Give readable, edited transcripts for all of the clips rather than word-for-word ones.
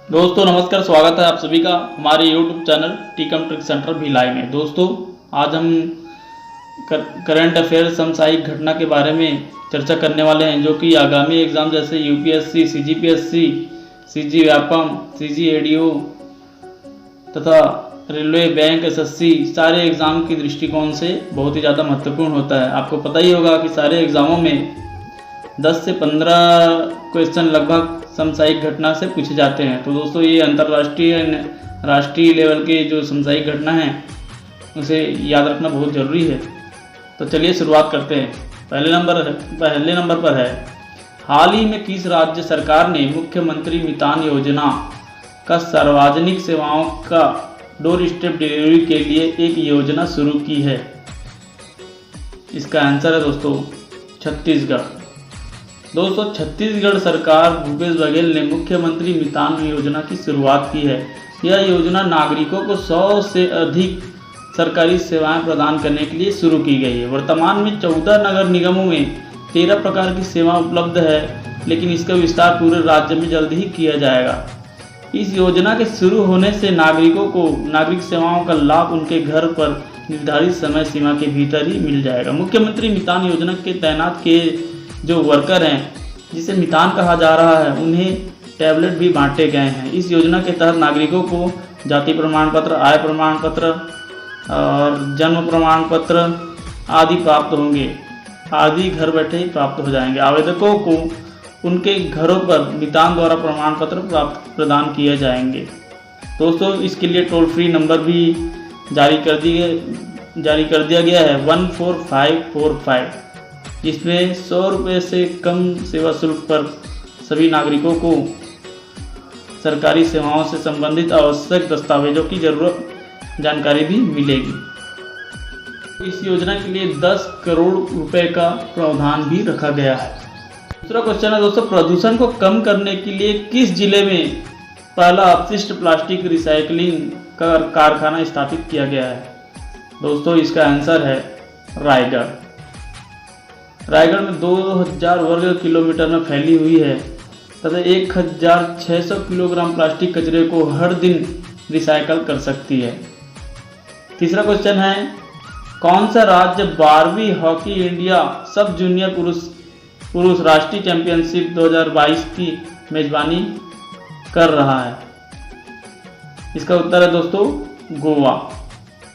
दोस्तों नमस्कार, स्वागत है आप सभी का हमारे YouTube channel Tikam trick centre Bhilai में। दोस्तों आज हम करंट अफेयर समसामयिक घटना के बारे में चर्चा करने वाले हैं, जो कि आगामी एग्जाम जैसे UPSC, CGPSC, CG Vyapam, CG ADO तथा रेलवे, बैंक, एसएससी सारे एग्ज़ाम की दृष्टिकोण से बहुत ही ज़्यादा महत्वपूर्ण होता है। आपको पता ही होगा कि सारे एग्ज़ामों में 10 से 15 क्वेश्चन लगभग समसामयिक घटना से पूछे जाते हैं। तो दोस्तों ये अंतर्राष्ट्रीय राष्ट्रीय लेवल के जो समसामयिक घटना है उसे याद रखना बहुत ज़रूरी है। तो चलिए शुरुआत करते हैं। पहले नंबर पर है, हाल ही में किस राज्य सरकार ने मुख्यमंत्री मितान योजना का सार्वजनिक सेवाओं का डोर स्टेप डिलीवरी के लिए एक योजना शुरू की है? इसका आंसर है दोस्तों छत्तीसगढ़। दोस्तों छत्तीसगढ़ सरकार भूपेश बघेल ने मुख्यमंत्री मितान योजना की शुरुआत की है। यह योजना नागरिकों को 100 से अधिक सरकारी सेवाएं प्रदान करने के लिए शुरू की गई है। वर्तमान में 14 नगर निगमों में 13 प्रकार की सेवा उपलब्ध है, लेकिन इसका विस्तार पूरे राज्य में जल्द ही किया जाएगा। इस योजना के शुरू होने से नागरिकों को नागरिक सेवाओं का लाभ उनके घर पर निर्धारित समय सीमा के भीतर ही मिल जाएगा। मुख्यमंत्री मितान योजना के तैनात किए जो वर्कर हैं, जिसे मितान कहा जा रहा है, उन्हें टैबलेट भी बांटे गए हैं। इस योजना के तहत नागरिकों को जाति प्रमाण पत्र, आय प्रमाण पत्र और जन्म प्रमाण पत्र आदि प्राप्त होंगे, आदि घर बैठे ही प्राप्त हो जाएंगे। आवेदकों को उनके घरों पर मितान द्वारा प्रमाण पत्र प्रदान किए जाएंगे। दोस्तों इसके लिए टोल फ्री नंबर भी जारी कर दिया गया है 14545, जिसमें 100 रुपये से कम सेवा शुल्क पर सभी नागरिकों को सरकारी सेवाओं से संबंधित आवश्यक दस्तावेजों की जानकारी भी मिलेगी। इस योजना के लिए 10 करोड़ रुपए का प्रावधान भी रखा गया है। दूसरा क्वेश्चन है दोस्तों, प्रदूषण को कम करने के लिए किस जिले में पहला अपशिष्ट प्लास्टिक रिसाइकलिंग का कारखाना स्थापित किया गया है? दोस्तों इसका आंसर है रायगढ़। रायगढ़ में 2000 वर्ग किलोमीटर में फैली हुई है तथा 1600 किलोग्राम प्लास्टिक कचरे को हर दिन रिसाइकल कर सकती है। तीसरा क्वेश्चन है, कौन सा राज्य 12वीं हॉकी इंडिया सब जूनियर पुरुष राष्ट्रीय चैंपियनशिप 2022 की मेजबानी कर रहा है? इसका उत्तर है दोस्तों गोवा।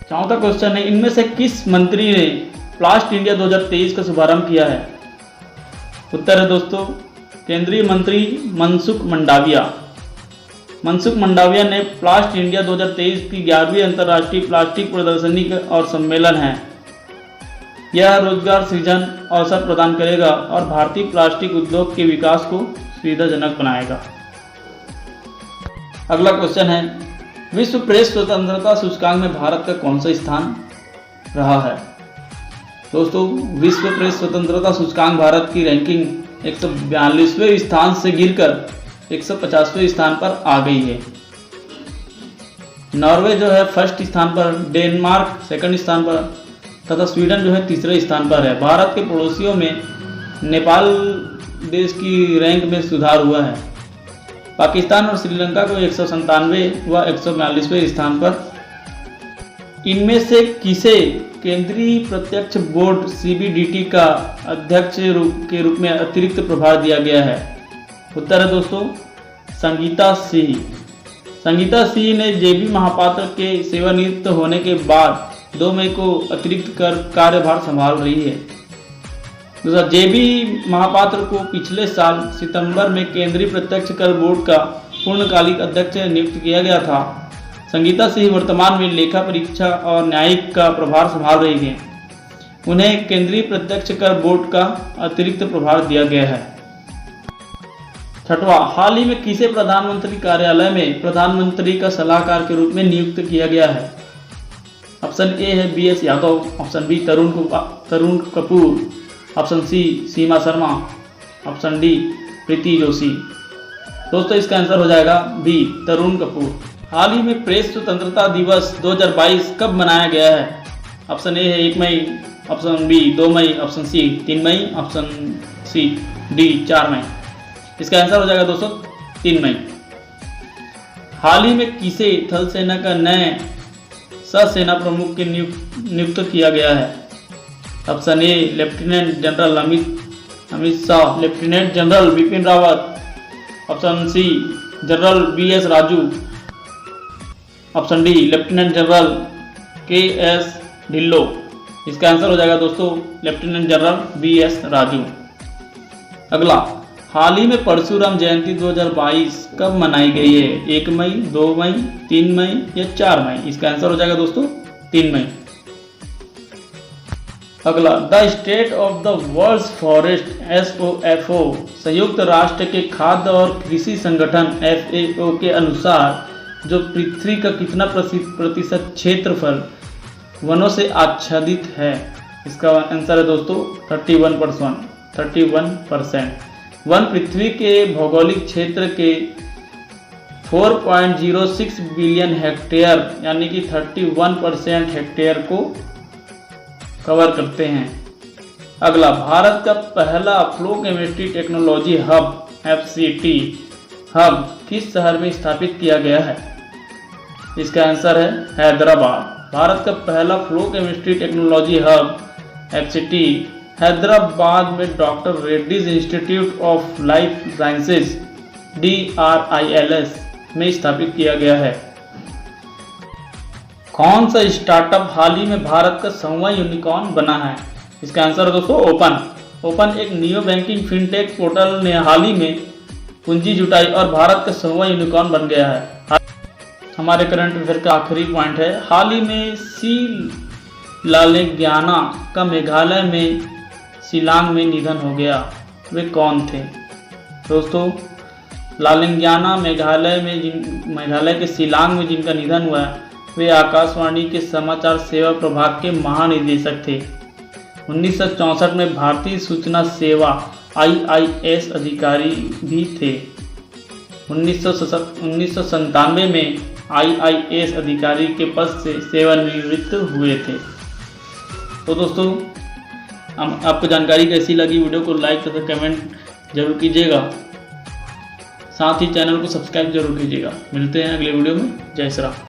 चौथा क्वेश्चन है, इनमें से किस मंत्री ने प्लास्ट इंडिया 2023 का शुभारंभ किया है? उत्तर है दोस्तों केंद्रीय मंत्री मनसुख मंडाविया। मनसुख मंडाविया ने प्लास्ट इंडिया 2023 की 11वीं अंतर्राष्ट्रीय प्लास्टिक प्रदर्शनी और सम्मेलन है। यह रोजगार सृजन अवसर प्रदान करेगा और भारतीय प्लास्टिक उद्योग के विकास को सुविधाजनक बनाएगा। अगला क्वेश्चन है, विश्व प्रेस स्वतंत्रता सूचकांक में भारत का कौन सा स्थान रहा है? दोस्तों विश्व प्रेस स्वतंत्रता सूचकांक भारत की रैंकिंग 142वें स्थान से गिरकर 150वें स्थान पर आ गई है। नॉर्वे जो है फर्स्ट स्थान पर, डेनमार्क सेकंड स्थान पर तथा स्वीडन जो है तीसरे स्थान पर है। भारत के पड़ोसियों में नेपाल देश की रैंक में सुधार हुआ है। पाकिस्तान और श्रीलंका को 197वें व 142वें स्थान पर। इनमें से किसे केंद्रीय प्रत्यक्ष बोर्ड सीबीडीटी का अध्यक्ष के रूप में अतिरिक्त प्रभार दिया गया है? उत्तर है दोस्तों संगीता सिंह। संगीता सिंह ने जेबी महापात्र के सेवानिवृत्त होने के बाद 2 मई को अतिरिक्त कार्यभार संभाल रही है। दूसरा, जेबी महापात्र को पिछले साल सितंबर में केंद्रीय प्रत्यक्ष कर बोर्ड का पूर्णकालिक अध्यक्ष नियुक्त किया गया था। संगीता सिंह वर्तमान में लेखा परीक्षा और न्यायिक का प्रभार संभाल रही हैं। उन्हें केंद्रीय प्रत्यक्ष कर बोर्ड का अतिरिक्त प्रभार दिया गया है। छठवां, हाल ही में किसे प्रधानमंत्री कार्यालय में प्रधानमंत्री का सलाहकार के रूप में नियुक्त किया गया है? ऑप्शन ए है BS Yadav, option B Tarun Kapoor, option C सीमा शर्मा, ऑप्शन डी प्रीति जोशी। दोस्तों इसका आंसर हो जाएगा बी तरुण कपूर। हाल ही में प्रेस स्वतंत्रता दिवस 2022 कब मनाया गया है? ऑप्शन ए है 1 मई, ऑप्शन बी 2 मई, ऑप्शन सी 3 मई, ऑप्शन सी डी 4 मई। इसका आंसर हो जाएगा दोस्तों 3 मई। हाल ही में किसे थल सेना का नए ससेना प्रमुख के नियुक्त किया गया है? Option A lieutenant general Amit Shah, lieutenant general Bipin Rawat, option C general BS Raju, option D lieutenant general KS Dhillon. इसका आंसर हो जाएगा दोस्तों लेफ्टिनेंट जनरल BS राजू। अगला, हाल ही में परशुराम जयंती 2022 कब मनाई गई है? 1 मई, 2 मई, 3 मई या 4 मई? इसका आंसर हो जाएगा दोस्तों 3 मई। अगला, the state of the world forest SOFO संयुक्त राष्ट्र के खाद्य और कृषि संगठन FAO के अनुसार जो पृथ्वी का कितना प्रतिशत क्षेत्रफल वनों से आच्छादित है? इसका आंसर है दोस्तों 31%। वन पृथ्वी के भौगोलिक क्षेत्र के 4.06 बिलियन हेक्टेयर यानी कि 31% हेक्टेयर को कवर करते हैं। अगला, भारत का पहला flow chemistry technology hub FCT hub किस शहर में स्थापित किया गया है? इसका आंसर है हैदराबाद। भारत का पहला flow chemistry technology hub FCT Hyderabad में doctor Reddy's institute of life sciences DRILS में स्थापित किया गया है। कौन सा स्टार्टअप हाल ही में भारत का 100वां यूनिकॉर्न बना है? इसका आंसर है दोस्तों ओपन एक नियो बैंकिंग फिनटेक पोर्टल ने हाल ही में पूंजी जुटाई और भारत का 100वां यूनिकॉर्न बन गया है। हमारे करंट अफेयर का आखिरी पॉइंट है, हाल ही में सी लालेग्याना का मेघालय में शिलांग में निधन हो गया। वे कौन थे? दोस्तों, लालेग्याना मेघालय के शिलांग में जिनका निधन हुआ है वे आकाशवाणी के समाचार सेवा प्रभाग के महानिदेशक थे। 1964 में भारतीय सूचना सेवा IIS अधिकारी भी थे। 1997 में IIS अधिकारी के पद से सेवानिवृत्त हुए थे। तो दोस्तों, आपको जानकारी कैसी लगी? वीडियो को लाइक तथा कमेंट जरूर कीजिएगा, साथ ही चैनल को सब्सक्राइब जरूर कीजिएगा। मिलते हैं अगले वीडियो में। जय श्री राम।